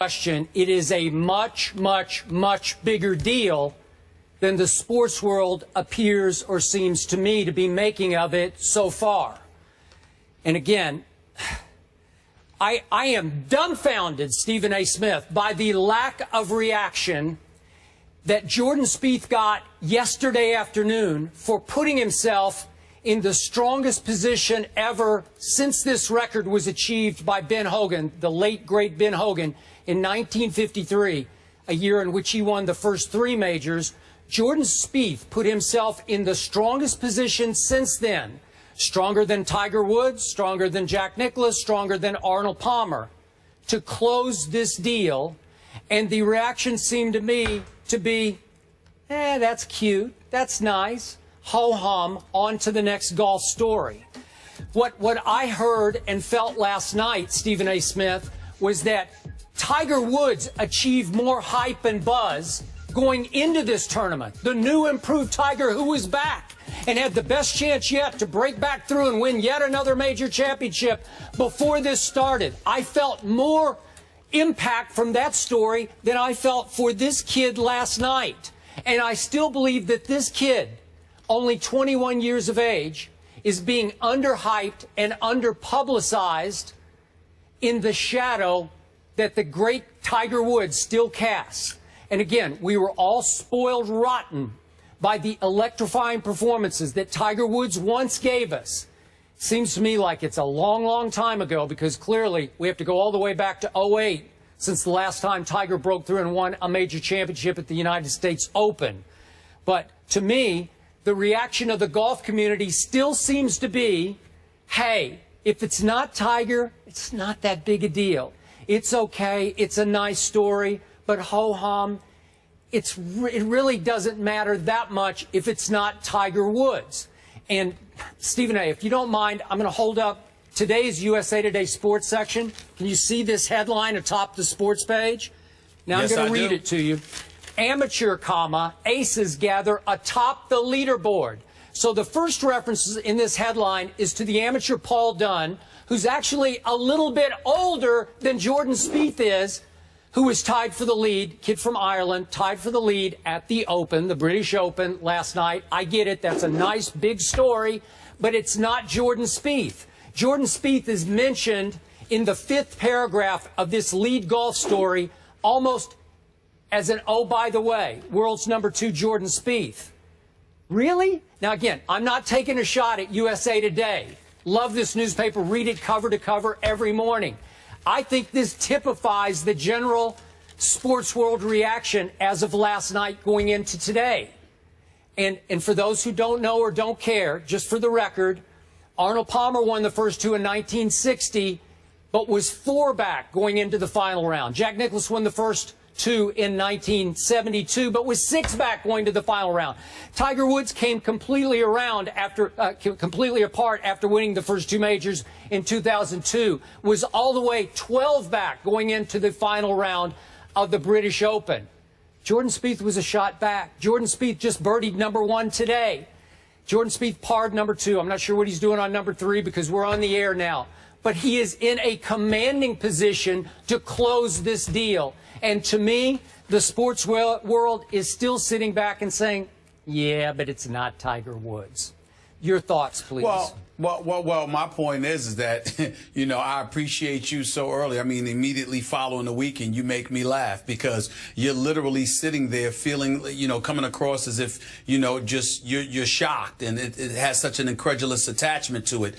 Question, it is a much, much, much bigger deal than the sports world appears or seems to me to be making of it so far. And again, I am dumbfounded, Stephen A. Smith, by the lack of reaction that Jordan Spieth got yesterday afternoon for putting himself in the strongest position ever since this record was achieved by Ben Hogan, the late, great Ben Hogan, in 1953, a year in which he won the first 3 majors. Jordan Spieth put himself in the strongest position since then, stronger than Tiger Woods, stronger than Jack Nicklaus, stronger than Arnold Palmer, to close this deal. And the reaction seemed to me to be, that's cute, that's nice, ho-hum, on to the next golf story. What I heard and felt last night, Stephen A. Smith, was that Tiger Woods achieved more hype and buzz going into this tournament. The new improved Tiger, who was back and had the best chance yet to break back through and win yet another major championship before this started. I felt more impact from that story than I felt for this kid last night. And I still believe that this kid, only 21 years of age, is being underhyped and underpublicized in the shadow that the great Tiger Woods still casts. And again, we were all spoiled rotten by the electrifying performances that Tiger Woods once gave us. Seems to me like it's a long, long time ago, because clearly we have to go all the way back to '08 since the last time Tiger broke through and won a major championship at the United States Open. But to me, the reaction of the golf community still seems to be, hey, if it's not Tiger, it's not that big a deal. It's okay. It's a nice story. But ho-hum, it really doesn't matter that much if it's not Tiger Woods. And, Stephen A., if you don't mind, I'm going to hold up today's USA Today sports section. Can you see this headline atop the sports page? Now yes, I'm going to read it to you. Amateur, aces gather atop the leaderboard. So the first reference in this headline is to the amateur Paul Dunn, who's actually a little bit older than Jordan Spieth is, who was tied for the lead, kid from Ireland, tied for the lead at the Open, the British Open last night. I get it. That's a nice big story, but it's not Jordan Spieth. Jordan Spieth is mentioned in the 5th paragraph of this lead golf story almost as an, oh, by the way, world's #2 Jordan Spieth. Really? Now, again, I'm not taking a shot at USA Today. Love this newspaper. Read it cover to cover every morning. I think this typifies the general sports world reaction as of last night going into today. And for those who don't know or don't care, just for the record, Arnold Palmer won the first 2 in 1960, but was 4 back going into the final round. Jack Nicklaus won the first 2 in 1972, but was 6 back going to the final round. Tiger Woods came completely apart after winning the first 2 majors in 2002, was all the way 12 back going into the final round of the British Open. Jordan Spieth was a shot back. Jordan Spieth just birdied #1 today. Jordan Spieth parred #2. I'm not sure what he's doing on #3 because we're on the air now. But he is in a commanding position to close this deal. And to me, the sports world is still sitting back and saying, yeah, but it's not Tiger Woods. Your thoughts, please. Well, my point is that, you know, I appreciate you so early. I mean, immediately following the weekend, you make me laugh because you're literally sitting there feeling, you know, coming across as if, you know, just you're shocked, and it has such an incredulous attachment to it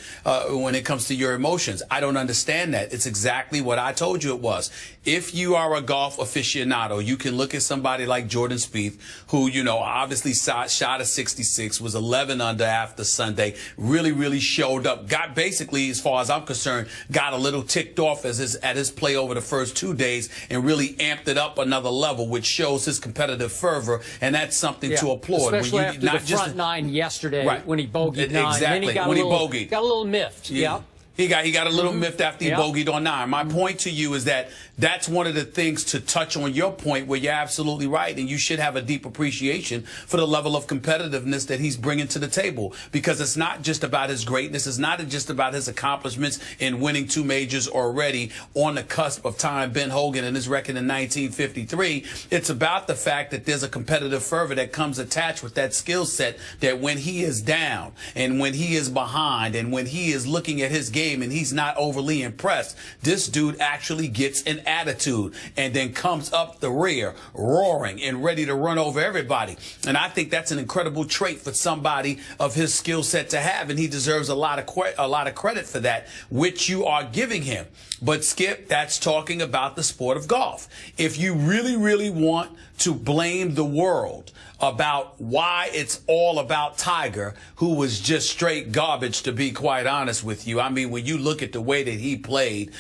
when it comes to your emotions. I don't understand that. It's exactly what I told you it was. If you are a golf aficionado, you can look at somebody like Jordan Spieth, who, you know, obviously shot a 66, was 11 under after Sunday, really showed up, got basically, as far as I'm concerned, got a little ticked off at his play over the first 2 days and really amped it up another level, which shows his competitive fervor, and that's something to applaud. Especially after the front 9 yesterday, right, when he bogeyed 9. Exactly, Then he got when he got a little miffed. Yeah. He got a little miffed after he bogeyed on 9. My point to you is that that's one of the things, to touch on your point, where you're absolutely right, and you should have a deep appreciation for the level of competitiveness that he's bringing to the table, because it's not just about his greatness. It's not just about his accomplishments in winning 2 majors already on the cusp of tying Ben Hogan and his record in 1953. It's about the fact that there's a competitive fervor that comes attached with that skill set, that when he is down and when he is behind and when he is looking at his game and he's not overly impressed, this dude actually gets an attitude and then comes up the rear roaring and ready to run over everybody. And I think that's an incredible trait for somebody of his skill set to have, and he deserves a lot of credit for that, which you are giving him. But Skip, that's talking about the sport of golf. If you really want to blame the world about why it's all about Tiger, who was just straight garbage, to be quite honest with you. I mean, when you look at the way that he played,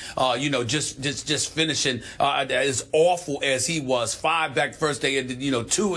just finishing as awful as he was, 5 back first day, 2,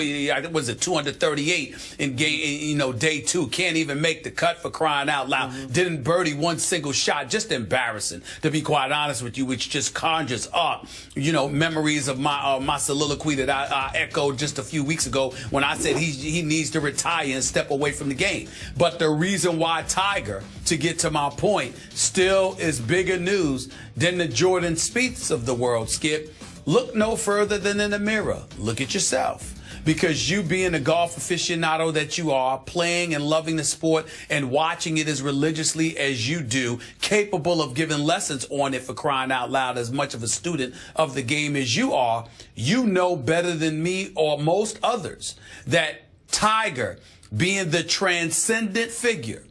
was it 238 in game, day 2, can't even make the cut, for crying out loud. Didn't birdie 1 single shot, just embarrassing, to be quite honest with you, which just conjures up, memories of my soliloquy that I echoed just a few weeks ago when I said he needs to retire and step away from the game. But the reason why Tiger, to get to my point, still is bigger news than the Jordan Spieths of the world, Skip, look no further than in the mirror. Look at yourself. Because you, being a golf aficionado that you are, playing and loving the sport and watching it as religiously as you do, capable of giving lessons on it, for crying out loud, as much of a student of the game as you are, you know better than me or most others that Tiger, being the transcendent figure,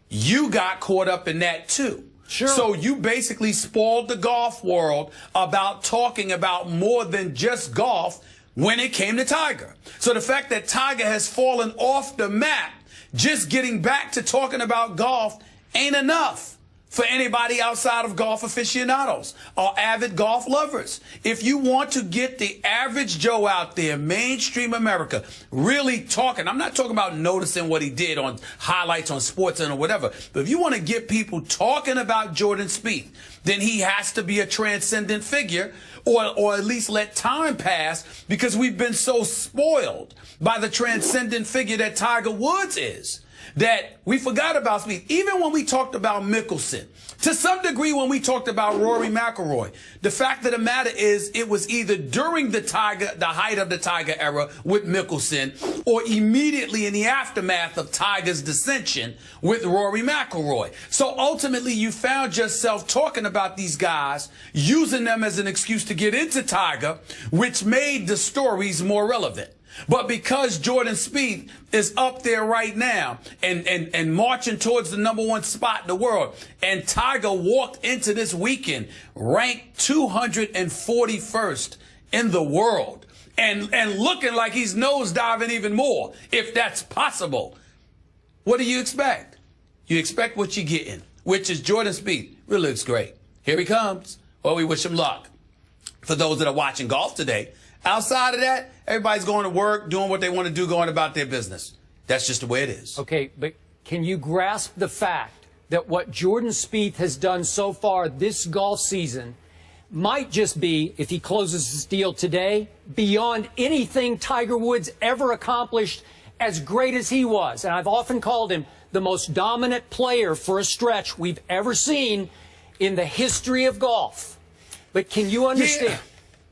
you got caught up in that too. Sure. So you basically spoiled the golf world about talking about more than just golf when it came to Tiger. So the fact that Tiger has fallen off the map, just getting back to talking about golf, ain't enough for anybody outside of golf aficionados or avid golf lovers. If you want to get the average Joe out there, mainstream America, really talking, I'm not talking about noticing what he did on highlights on SportsCenter or whatever, but if you want to get people talking about Jordan Spieth, then he has to be a transcendent figure, or at least let time pass, because we've been so spoiled by the transcendent figure that Tiger Woods is, that we forgot about Spieth. Even when we talked about Mickelson, to some degree when we talked about Rory McIlroy, the fact of the matter is it was either during the height of the Tiger era with Mickelson, or immediately in the aftermath of Tiger's dissension with Rory McIlroy. So ultimately you found yourself talking about these guys, using them as an excuse to get into Tiger, which made the stories more relevant. But because Jordan Spieth is up there right now and marching towards the #1 spot in the world, and Tiger walked into this weekend ranked 241st in the world and looking like he's nosediving even more, if that's possible, what do you expect? You expect what you're getting, which is Jordan Spieth. Really looks great. Here he comes. Well, we wish him luck. For those that are watching golf today, outside of that, everybody's going to work, doing what they want to do, going about their business. That's just the way it is. Okay, but can you grasp the fact that what Jordan Spieth has done so far this golf season might just be, if he closes his deal today, beyond anything Tiger Woods ever accomplished, as great as he was? And I've often called him the most dominant player for a stretch we've ever seen in the history of golf. But can you understand?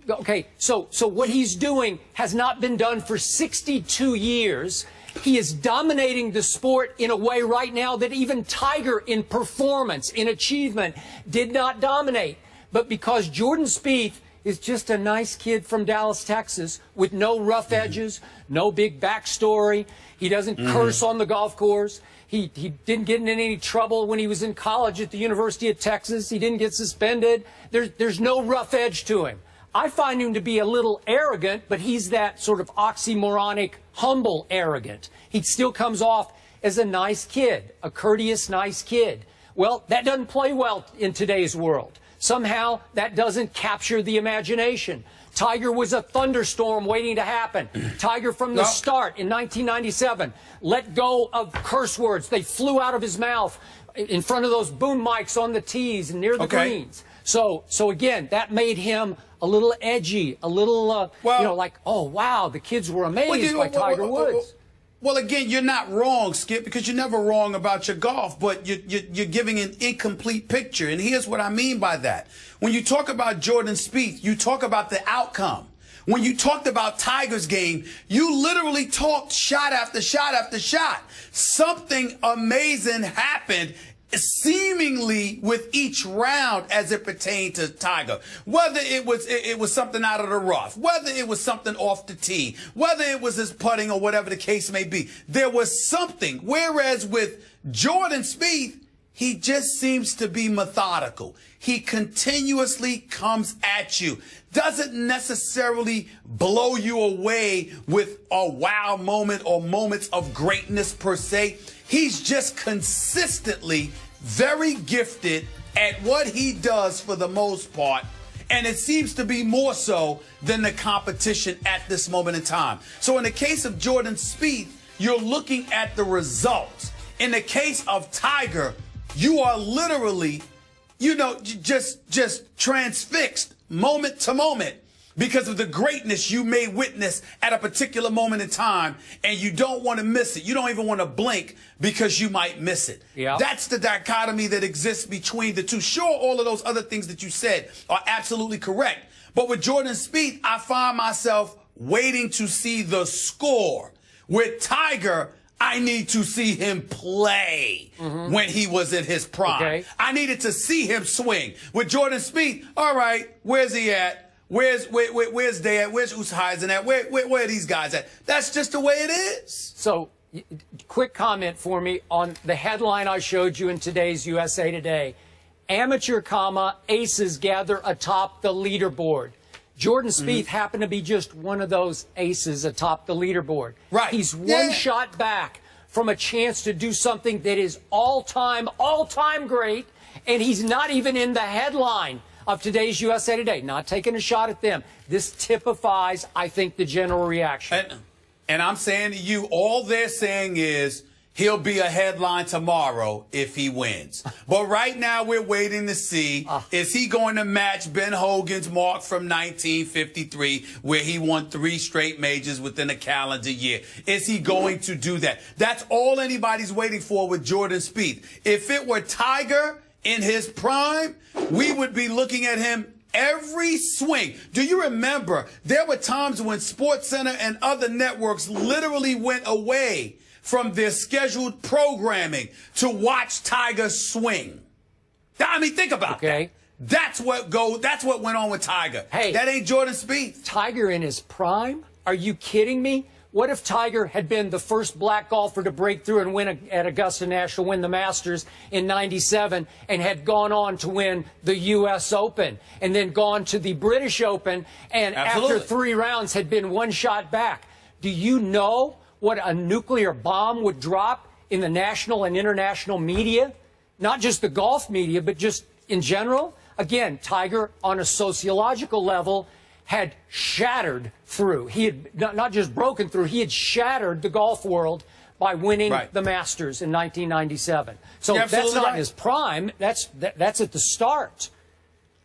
Yeah. Okay, so what he's doing has not been done for 62 years. He is dominating the sport in a way right now that even Tiger, in performance, in achievement, did not dominate. But because Jordan Spieth is just a nice kid from Dallas, Texas, with no rough edges, no big backstory, he doesn't curse on the golf course, he didn't get in any trouble when he was in college at the University of Texas, he didn't get suspended, there's no rough edge to him. I find him to be a little arrogant, but he's that sort of oxymoronic, humble arrogant. He still comes off as a nice kid, a courteous, nice kid. Well, that doesn't play well in today's world. Somehow, that doesn't capture the imagination. Tiger was a thunderstorm waiting to happen. Tiger, from the start in 1997, let go of curse words. They flew out of his mouth in front of those boom mics on the tees and near the greens. So again, that made him a little edgy, a little, like, oh, wow, the kids were amazed by Tiger Woods. Well, again, you're not wrong, Skip, because you're never wrong about your golf, but you're giving an incomplete picture. And here's what I mean by that. When you talk about Jordan Spieth, you talk about the outcome. When you talked about Tiger's game, you literally talked shot after shot after shot. Something amazing happened seemingly with each round as it pertained to Tiger. Whether it was something out of the rough, whether it was something off the tee, whether it was his putting or whatever the case may be, there was something. Whereas with Jordan Spieth, he just seems to be methodical. He continuously comes at you. Doesn't necessarily blow you away with a wow moment or moments of greatness per se. He's just consistently very gifted at what he does for the most part. And it seems to be more so than the competition at this moment in time. So in the case of Jordan Spieth, you're looking at the results. In the case of Tiger, you are literally, just transfixed moment to moment because of the greatness you may witness at a particular moment in time, and you don't want to miss it. You don't even want to blink because you might miss it. Yeah. That's the dichotomy that exists between the two. Sure, all of those other things that you said are absolutely correct. But with Jordan Spieth, I find myself waiting to see the score. With Tiger, I need to see him play when he was in his prime. Okay. I needed to see him swing. With Jordan Spieth, all right, where's he at? Where's Day at? Where's Oosthuizen at? Where are these guys at? That's just the way it is. So, quick comment for me on the headline I showed you in today's USA Today. Amateur, aces gather atop the leaderboard. Jordan Spieth happened to be just one of those aces atop the leaderboard. Right. He's one shot back from a chance to do something that is all-time great, and he's not even in the headline of today's USA Today. Not taking a shot at them. This typifies, I think, the general reaction. And I'm saying to you, all they're saying is he'll be a headline tomorrow if he wins. But right now we're waiting to see, is he going to match Ben Hogan's mark from 1953 where he won 3 straight majors within a calendar year? Is he going to do that? That's all anybody's waiting for with Jordan Spieth. If it were Tiger in his prime, we would be looking at him every swing. Do you remember there were times when SportsCenter and other networks literally went away from their scheduled programming to watch Tiger swing? I mean, think about that. That's what went on with Tiger. Hey, that ain't Jordan Spieth. Tiger in his prime? Are you kidding me? What if Tiger had been the first black golfer to break through and win at Augusta National, win the Masters in '97, and had gone on to win the U.S. Open, and then gone to the British Open, and after 3 rounds had been 1 shot back? Do you know what a nuclear bomb would drop in the national and international media? Not just the golf media, but just in general. Again, Tiger, on a sociological level, had shattered through. He had not just broken through, he had shattered the golf world by winning the Masters in 1997. So that's not in his prime. That's at the start.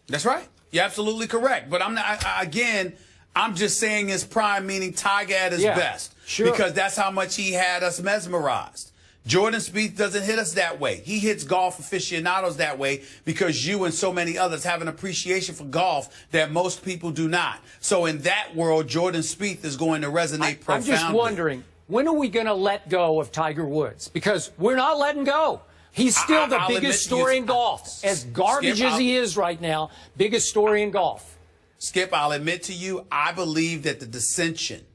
That's right. You're absolutely correct. But I'm just saying his prime, meaning Tiger at his best. Sure. Because that's how much he had us mesmerized. Jordan Spieth doesn't hit us that way. He hits golf aficionados that way because you and so many others have an appreciation for golf that most people do not. So in that world, Jordan Spieth is going to resonate profoundly. I'm just wondering, when are we going to let go of Tiger Woods? Because we're not letting go. He's still the biggest story in golf. As garbage as he is right now, biggest story in golf. Skip, I'll admit to you, I believe that the dissension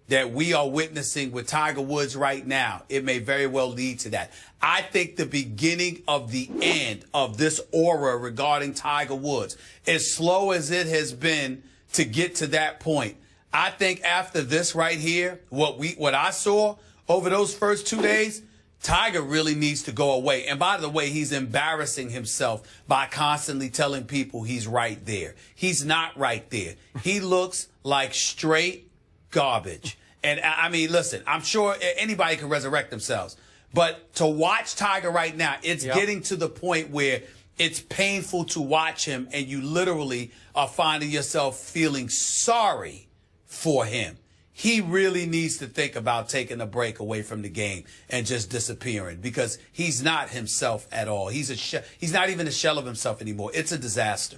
that we are witnessing with Tiger Woods right now, it may very well lead to that. I think the beginning of the end of this aura regarding Tiger Woods, as slow as it has been to get to that point, I think after this right here, what I saw over those first 2 days, Tiger really needs to go away. And by the way, he's embarrassing himself by constantly telling people he's right there. He's not right there. He looks like straight garbage. And I mean, listen, I'm sure anybody can resurrect themselves. But to watch Tiger right now, it's Yep. getting to the point where it's painful to watch him, and you literally are finding yourself feeling sorry for him. He really needs to think about taking a break away from the game and just disappearing, because he's not himself at all. He's not even a shell of himself anymore. It's a disaster.